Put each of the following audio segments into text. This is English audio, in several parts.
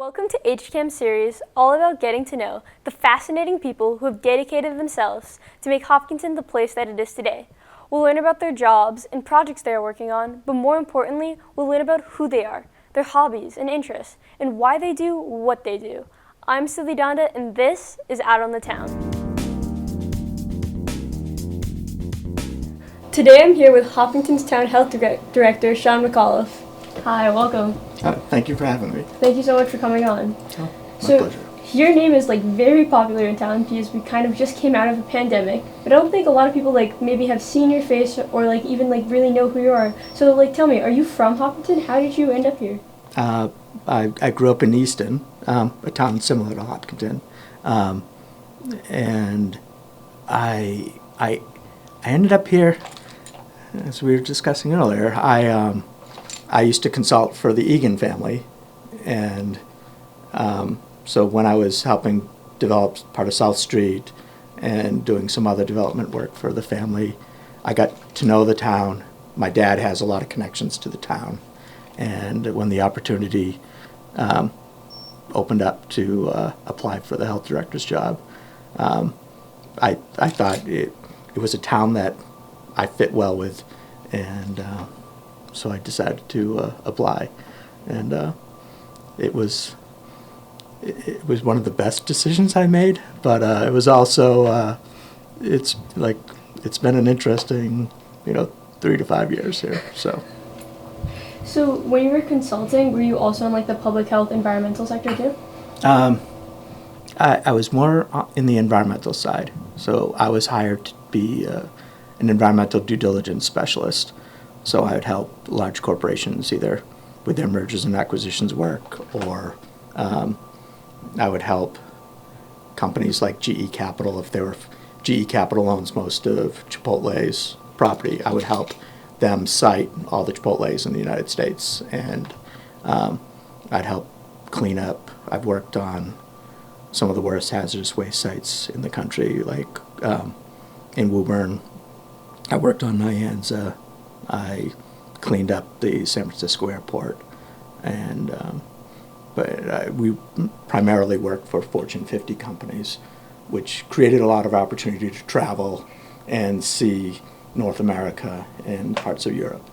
Welcome to HCAM series, all about getting to know the fascinating people who have dedicated themselves to make Hopkinton the place that it is today. We'll learn about their jobs and projects they are working on, but more importantly, we'll learn about who they are, their hobbies and interests, and why they do what they do. I'm Sidhi Dhanda, and this is Out on the Town. Today I'm here with Hopkinton's Town Health Director, Shaun McAuliffe. Hi, welcome. Thank you for having me. Thank you so much for coming on. Oh, my pleasure. Your name is very popular in town because we kind of just came out of a pandemic, but I don't think a lot of people maybe have seen your face or even really know who you are. So tell me, are you from Hopkinton? How did you end up here? I grew up in Easton, a town similar to Hopkinton, and I ended up here, as we were discussing earlier. I used to consult for the Egan family, and so when I was helping develop part of South Street and doing some other development work for the family, I got to know the town. My dad has a lot of connections to the town, and when the opportunity opened up to apply for the health director's job, I thought it was a town that I fit well with, and so I decided to apply, and it was one of the best decisions I made. But it was also it's been an interesting 3 to 5 years here. So when you were consulting, were you also in the public health environmental sector too? I was more in the environmental side. So I was hired to be an environmental due diligence specialist. So I would help large corporations either with their mergers and acquisitions work, or I would help companies like GE Capital. If GE Capital owns most of Chipotle's property, I would help them site all the Chipotles in the United States, and I'd help clean up. I've worked on some of the worst hazardous waste sites in the country, like in Woburn. I worked on Nyanza. I cleaned up the San Francisco airport, and we primarily worked for Fortune 50 companies, which created a lot of opportunity to travel and see North America and parts of Europe.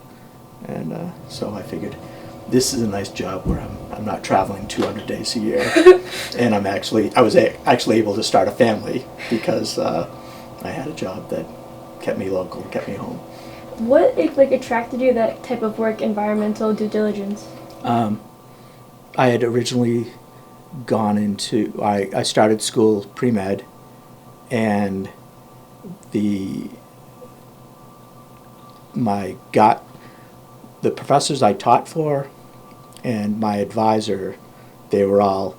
And so I figured this is a nice job where I'm not traveling 200 days a year, and I was actually able to start a family because I had a job that kept me local, kept me home. What attracted you to that type of work, environmental due diligence? I had originally gone into, I started school pre-med, and the professors I taught for and my advisor, they were all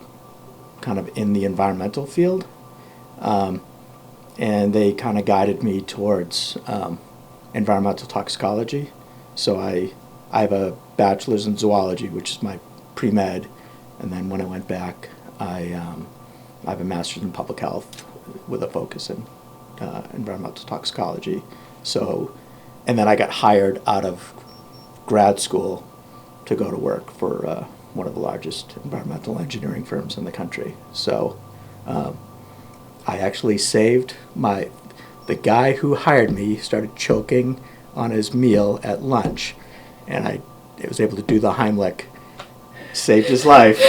kind of in the environmental field, and they kind of guided me towards environmental toxicology. So I have a bachelor's in zoology, which is my pre-med, and then when I went back, I have a master's in public health with a focus in environmental toxicology. So, and then I got hired out of grad school to go to work for one of the largest environmental engineering firms in the country. So I actually saved the guy who hired me started choking on his meal at lunch, and I was able to do the Heimlich, saved his life,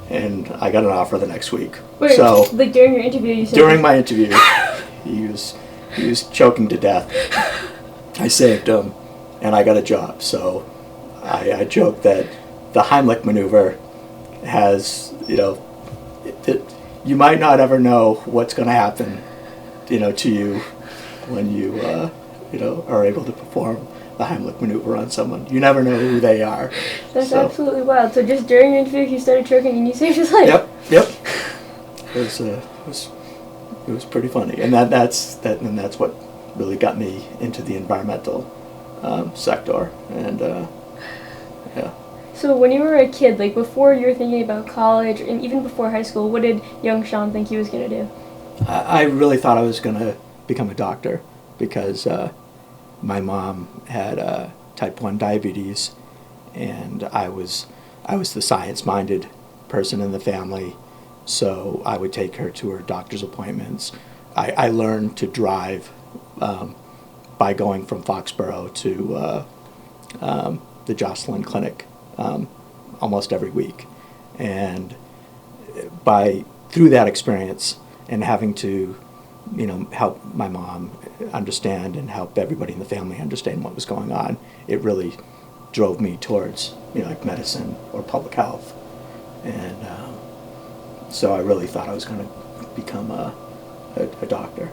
and I got an offer the next week. Wait, so during your interview you said? During my interview, he was choking to death. I saved him, and I got a job. So I joke that the Heimlich maneuver has, you might not ever know what's going to happen, to you when you, are able to perform the Heimlich maneuver on someone. You never know who they are. That's absolutely wild. So just during your interview, he started choking and you saved his life. Yep. It was pretty funny, and that's what really got me into the environmental sector, and yeah. So when you were a kid, before you were thinking about college, and even before high school, what did young Shaun think he was going to do? I really thought I was going to become a doctor because my mom had type 1 diabetes, and I was the science-minded person in the family, so I would take her to her doctor's appointments. I learned to drive by going from Foxborough to the Jocelyn Clinic almost every week. And through that experience and having to, help my mom understand and help everybody in the family understand what was going on, it really drove me towards, like medicine or public health. And so I really thought I was going to become a doctor.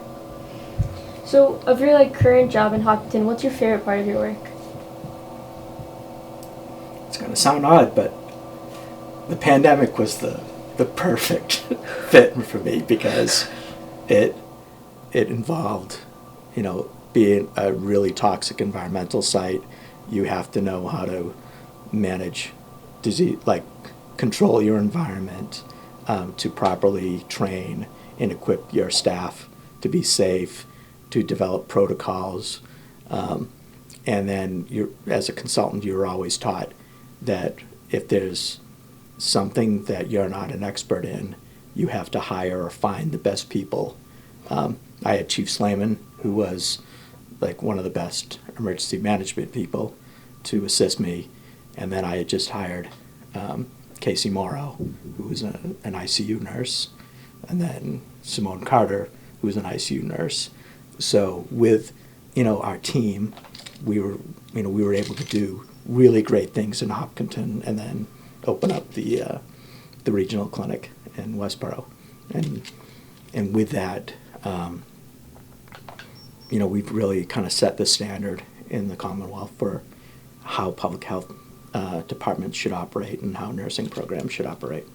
So, of your current job in Hopkinton, what's your favorite part of your work? It's going to sound odd, but the pandemic was the perfect fit for me, because it involved, being a really toxic environmental site. You have to know how to manage disease, control your environment, to properly train and equip your staff to be safe, to develop protocols. And then as a consultant, you're always taught that if there's something that you're not an expert in, you have to hire or find the best people. I had Chief Slayman, who was one of the best emergency management people, to assist me. And then I had just hired Casey Morrow, who was an ICU nurse, and then Simone Carter, who was an ICU nurse. So with our team, we were able to do really great things in Hopkinton, and then open up the regional clinic in Westboro, and with that, we've really kind of set the standard in the Commonwealth for how public health departments should operate and how nursing programs should operate.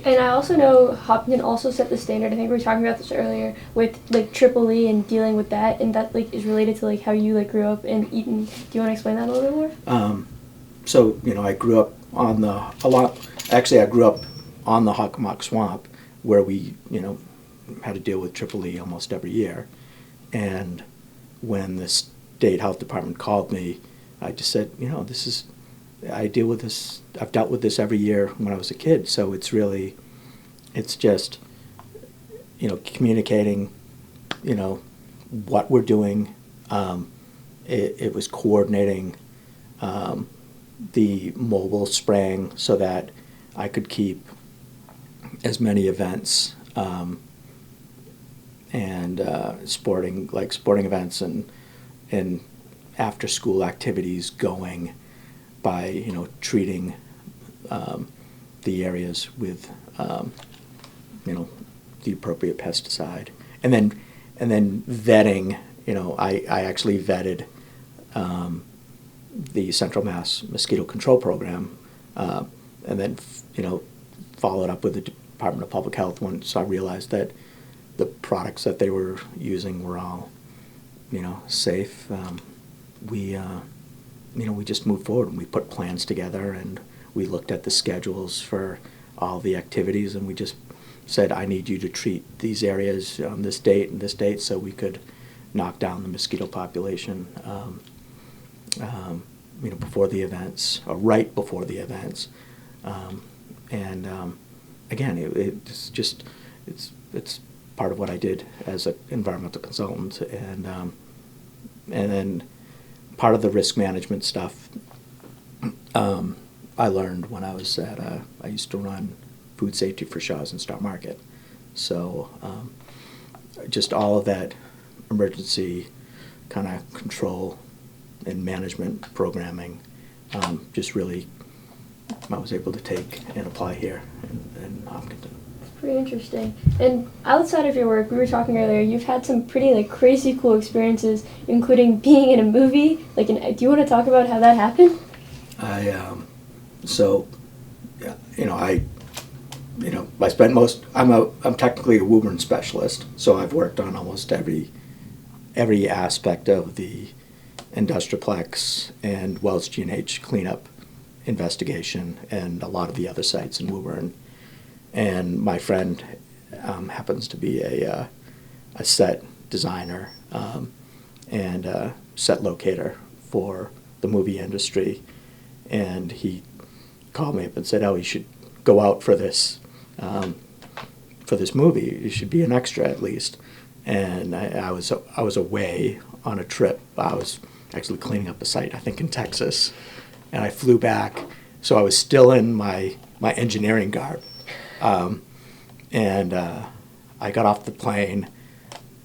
And I also know Hopkinton also set the standard. I think we were talking about this earlier with Triple E and dealing with that, and that is related to how you grew up in Eaton. Do you want to explain that a little bit more? So I grew up on I grew up on the Hockomock Swamp, where we had to deal with Triple E almost every year. And when the state health department called me, I just said, I deal with this. I've dealt with this every year when I was a kid. So it's just, communicating, what we're doing. It was coordinating the mobile spraying so that I could keep as many events and sporting events and after school activities going by treating the areas with the appropriate pesticide, and then vetting. I actually vetted the Central Mass Mosquito Control Program, and then followed up with the Department of Public Health once I realized that the products that they were using were all safe. We just moved forward and we put plans together, and we looked at the schedules for all the activities, and we just said, I need you to treat these areas on this date and this date, so we could knock down the mosquito population before the events, or right before the events. Again, it's part of what I did as an environmental consultant, and then part of the risk management stuff I learned when I was I used to run food safety for Shaw's and Star Market. So just all of that emergency kind of control and management programming just really I was able to take and apply here in Hopkinton. Pretty interesting. And outside of your work, we were talking earlier, you've had some pretty crazy cool experiences, including being in a movie. Do you want to talk about how that happened? I spent I'm technically a Woburn specialist, so I've worked on almost every aspect of the Industriplex and Wells G&H cleanup investigation and a lot of the other sites in Woburn. And my friend happens to be a set designer and a set locator for the movie industry. And he called me up and said, oh, you should go out for this movie. You should be an extra at least. And I was away on a trip. I was actually cleaning up a site, I think in Texas, and I flew back. So I was still in my engineering garb, and I got off the plane,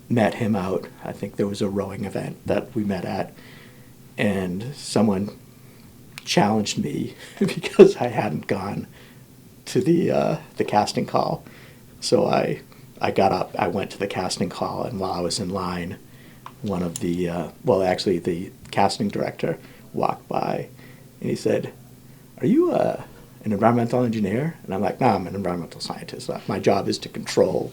met him out. I think there was a rowing event that we met at, and someone challenged me because I hadn't gone to the casting call. So I got up, I went to the casting call, and while I was in line, one of the the casting director walked by, and he said, "Are you an environmental engineer?" And I'm like, "No, I'm an environmental scientist. My job is to control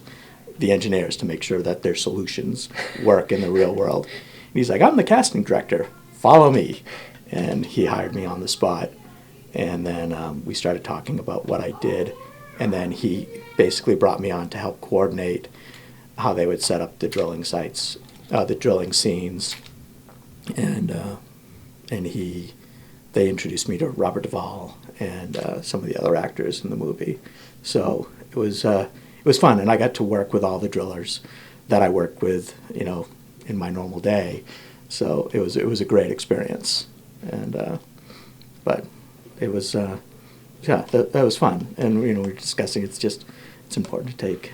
the engineers to make sure that their solutions work in the real world." And he's like, "I'm the casting director. Follow me." And he hired me on the spot. And then we started talking about what I did. And then he basically brought me on to help coordinate how they would set up the drilling sites, the drilling scenes. And they introduced me to Robert Duvall and some of the other actors in the movie. So it was fun, and I got to work with all the drillers that I work with, in my normal day. So it was a great experience, and but it was that was fun. And we were discussing it's important to take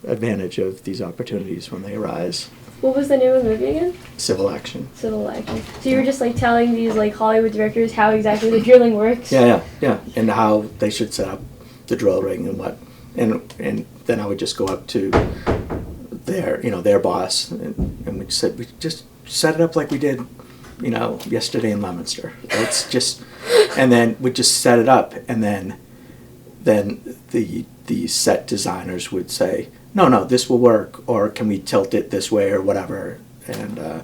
advantage of these opportunities when they arise. What was the name of the movie again? Civil Action. Civil Action. So you were just telling these Hollywood directors how exactly the drilling works? Yeah, and how they should set up the drill rig and what, and then I would just go up to their boss and we said, we just set it up like we did, yesterday in Leominster. Let's just, and then we just set it up, and then the set designers would say, no, this will work, or can we tilt it this way or whatever, and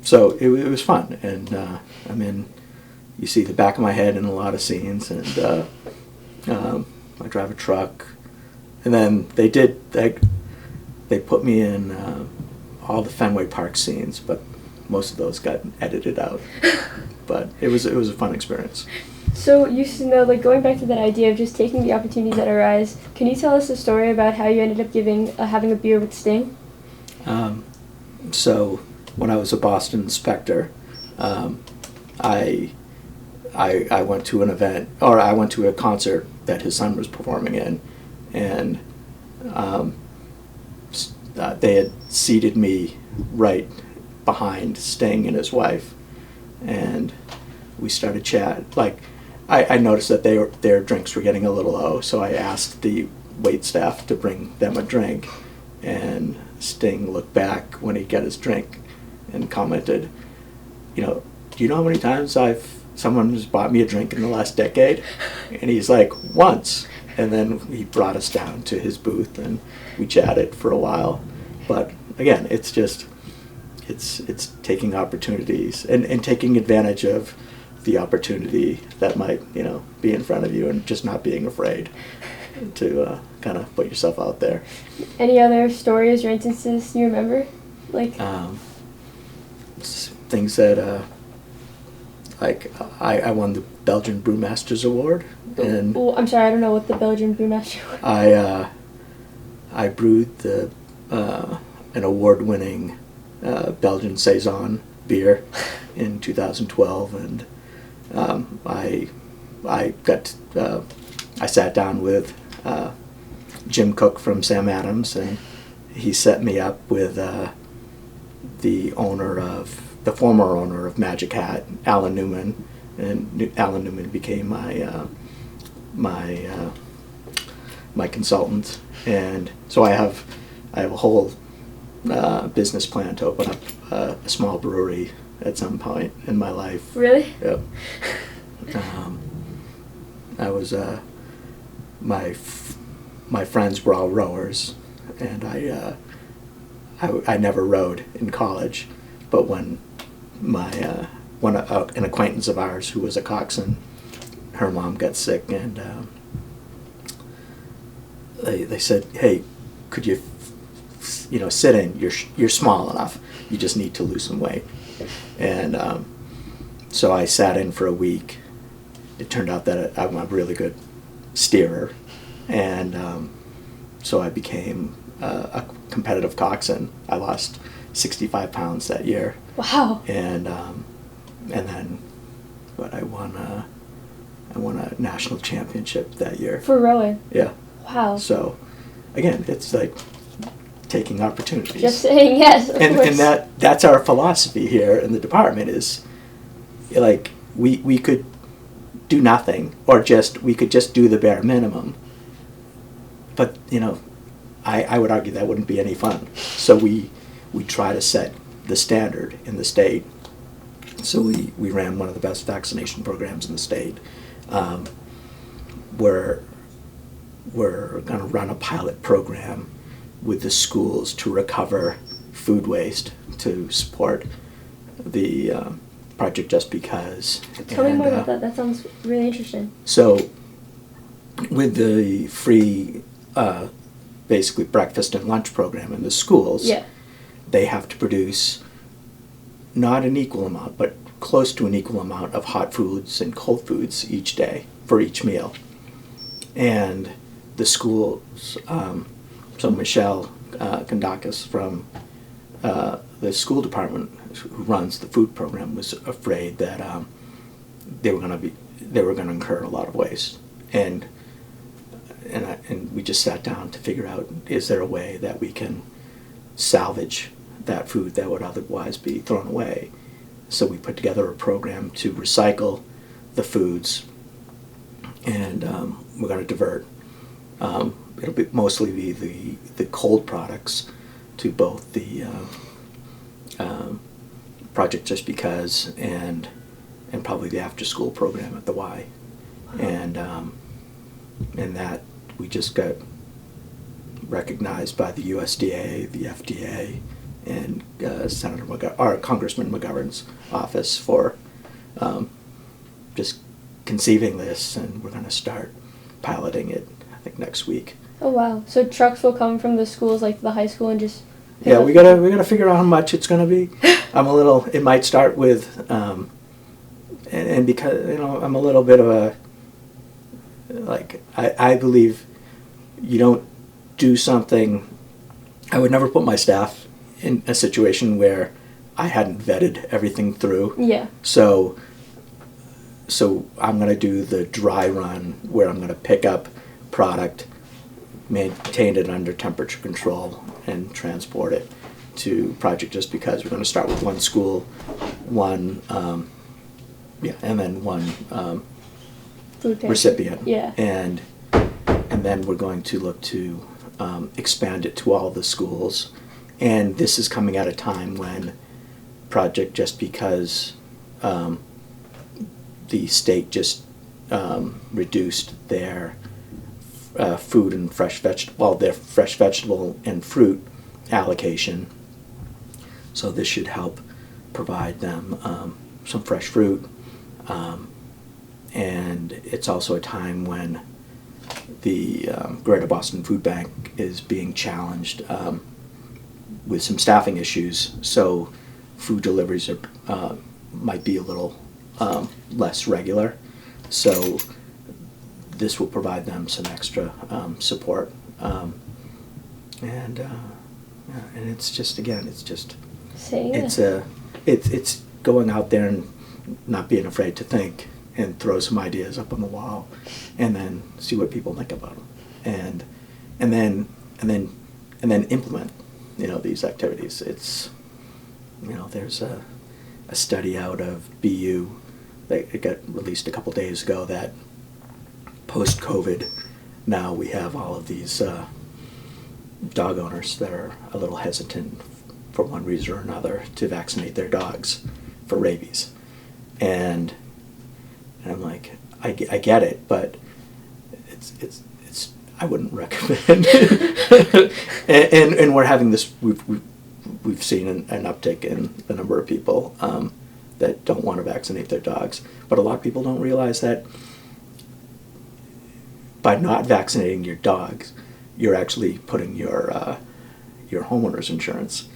so it was fun, and you see the back of my head in a lot of scenes, and I drive a truck, and then they put me in all the Fenway Park scenes, but most of those got edited out. But it was a fun experience. So you going back to that idea of just taking the opportunities that arise, can you tell us a story about how you ended up having a beer with Sting? So when I was a Boston inspector, I went to an event, or I went to a concert that his son was performing in, and they had seated me right behind Sting and his wife, and we started chat. I noticed that their drinks were getting a little low, so I asked the wait staff to bring them a drink, and Sting looked back when he got his drink and commented, do you know how many times someone has bought me a drink in the last decade? And he's like, once. And then he brought us down to his booth, and we chatted for a while. But again, it's taking opportunities and taking advantage of the opportunity that might be in front of you, and just not being afraid to kind of put yourself out there. Any other stories or instances you remember? Things that I won the Belgian Brewmasters Award, and I'm sorry, I don't know what the Belgian Brewmaster Award. I brewed an award-winning Belgian Saison beer in 2012, and I sat down with Jim Cook from Sam Adams, and he set me up with the former owner of Magic Hat, Alan Newman, and Alan Newman became my consultant, and so I have a whole business plan to open up a small brewery at some point in my life. Really? Yep. I was my friends were all rowers, and I never rowed in college, but when an acquaintance of ours who was a coxswain, her mom got sick, and they said, "Hey, could you sit in? You're small enough. You just need to lose some weight." And so I sat in for a week, it turned out that I'm a really good steerer, and so I became a competitive coxswain. I lost 65 pounds that year. Wow. And then, but I won a national championship that year. For rowing? Yeah. Wow. So, again, it's like taking opportunities. Just saying yes, of course. And that's our philosophy here in the department is, like, we could do nothing, or we could just do the bare minimum. But, I would argue that wouldn't be any fun. So we try to set the standard in the state. So we ran one of the best vaccination programs in the state. We're going to run a pilot program with the schools to recover food waste to support the Project Just Because. Tell me more about that. That sounds really interesting. So with the free basically breakfast and lunch program in the schools, yeah. They have to produce not an equal amount, but close to an equal amount of hot foods and cold foods each day for each meal. And the schools, so Michelle Kondakis from the school department who runs the food program was afraid that they were going to incur a lot of waste. And we just sat down to figure out, is there a way that we can salvage that food that would otherwise be thrown away? So we put together a program to recycle the foods, and we're going to divert. It'll mostly be the cold products to both the Project Just Because and probably the after school program at the Y. Wow. And that we just got recognized by the USDA, the FDA, and Congressman McGovern's office for just conceiving this, and we're going to start piloting it, I think, next week. Oh wow! So trucks will come from the schools, like the high school, and just we gotta figure out how much it's going to be. It might start with, and because I'm a little bit of a, like, I believe you don't do something. I would never put my staff in a situation where I hadn't vetted everything through. Yeah. So I'm going to do the dry run where I'm going to pick up product, maintain it under temperature control, and transport it to Project Just Because. We're going to start with one school, and then one recipient. Yeah. And then we're going to look to expand it to all the schools. And this is coming at a time when Project Just Because the state just reduced their food and their fresh vegetable and fruit allocation. So this should help provide them some fresh fruit. And it's also a time when the Greater Boston Food Bank is being challenged with some staffing issues, so food deliveries might be a little less regular. So this will provide them some extra support, and it's just it's going out there and not being afraid to think and throw some ideas up on the wall, and then see what people think about them, and then implement these activities. It's there's a study out of BU that it got released a couple days ago that post-COVID now we have all of these dog owners that are a little hesitant for one reason or another to vaccinate their dogs for rabies, and I'm like, I get it, but it's I wouldn't recommend it. and we're having this. We've seen an uptick in the number of people that don't want to vaccinate their dogs, but a lot of people don't realize that by not vaccinating your dogs, you're actually putting your homeowner's insurance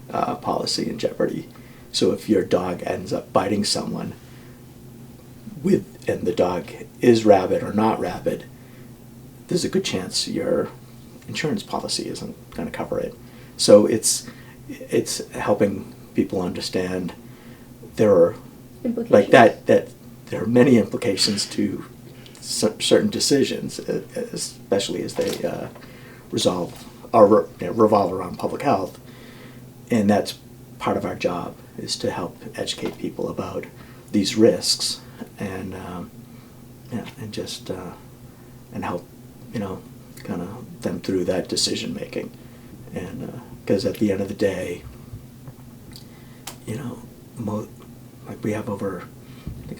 policy in jeopardy. So if your dog ends up biting someone with and the dog is rabid or not rabid, there's a good chance your insurance policy isn't going to cover it. So it's helping people understand there are like that there are many implications to certain decisions, especially as they revolve around public health, and that's part of our job, is to help educate people about these risks and and help kind of them through that decision making, and because at the end of the day, like we have over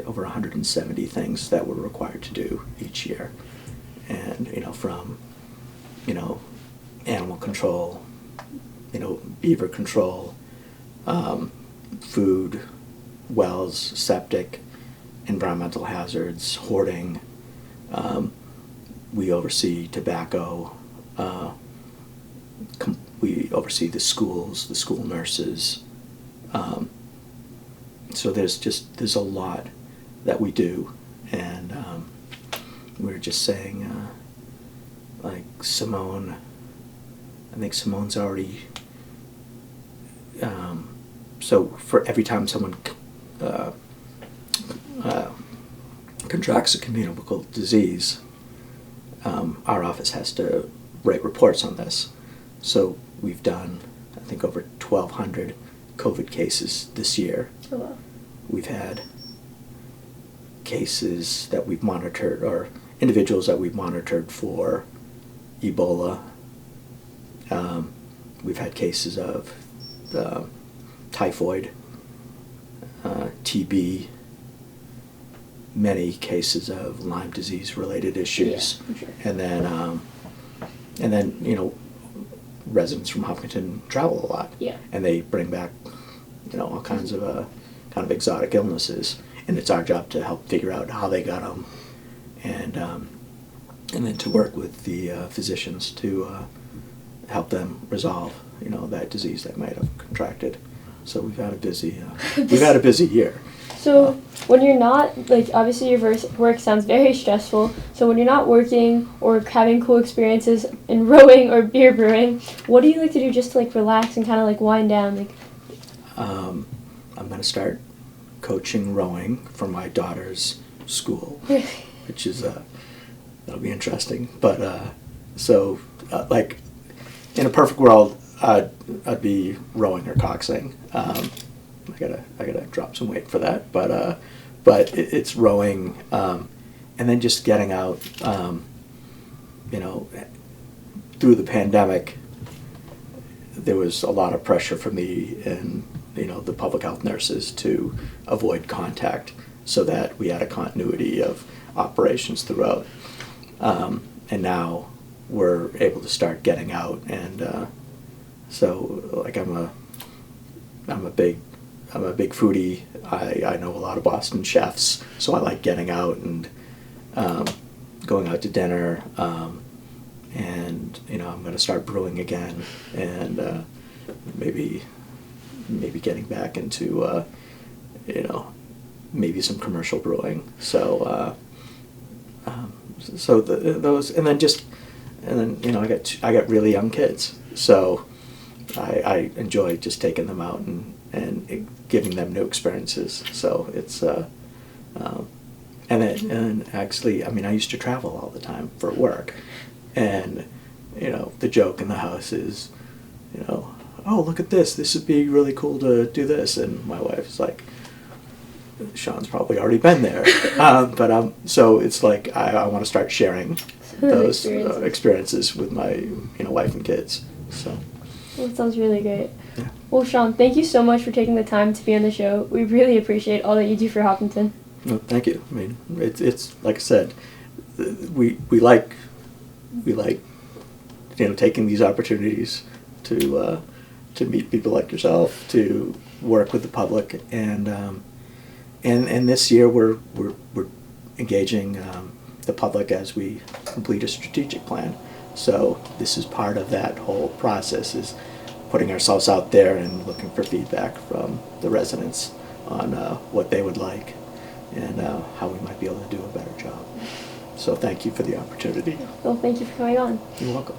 170 things that we're required to do each year, and from animal control, beaver control, food, wells, septic, environmental hazards, hoarding. We oversee tobacco. We oversee the schools, the school nurses. So there's a lot that we do, and we were just saying, like Simone. I think Simone's already. So for every time someone contracts a communicable disease, our office has to write reports on this. So we've done, I think, over 1,200 COVID cases this year. Oh, wow. We've had cases that we've monitored, or individuals that we've monitored for Ebola. We've had cases of typhoid, TB, many cases of Lyme disease related issues. Yeah, sure. And then residents from Hopkinton travel a lot. Yeah. And they bring back all kinds of kind of exotic illnesses, and it's our job to help figure out how they got them, and then to work with the physicians to help them resolve that disease they might have contracted. So we've had a busy year. So when you're not, like, obviously your work sounds very stressful, so when you're not working or having cool experiences in rowing or beer brewing, what do you like to do just to like relax and kind of like wind down? Like, I'm going to start coaching rowing for my daughter's school, which is that'll be interesting. But like in a perfect world, I'd be rowing or coxing. I gotta drop some weight for that, but it's rowing, and then just getting out. Through the pandemic, there was a lot of pressure from me and the public health nurses to avoid contact, so that we had a continuity of operations throughout. And now we're able to start getting out, and so like I'm a big foodie. I know a lot of Boston chefs, so I like getting out and going out to dinner, and I'm going to start brewing again, and maybe getting back into maybe some commercial brewing. So those, and then I got really young kids, so I enjoy just taking them out and giving them new experiences. So it's and actually, I used to travel all the time for work, and the joke in the house is, oh, look at this, would be really cool to do this, and my wife's like, Shaun's probably already been there. So it's like I want to start sharing those experiences with my wife and kids. So. Well, that sounds really great. Yeah. Well, Shaun, thank you so much for taking the time to be on the show. We really appreciate all that you do for Hopkinton. No, thank you. It's like I said, we like taking these opportunities to meet people like yourself, to work with the public, and this year we're engaging the public as we complete a strategic plan. So this is part of that whole process, is putting ourselves out there and looking for feedback from the residents on what they would like. and how we might be able to do a better job. So thank you for the opportunity. Well, thank you for coming on. You're welcome.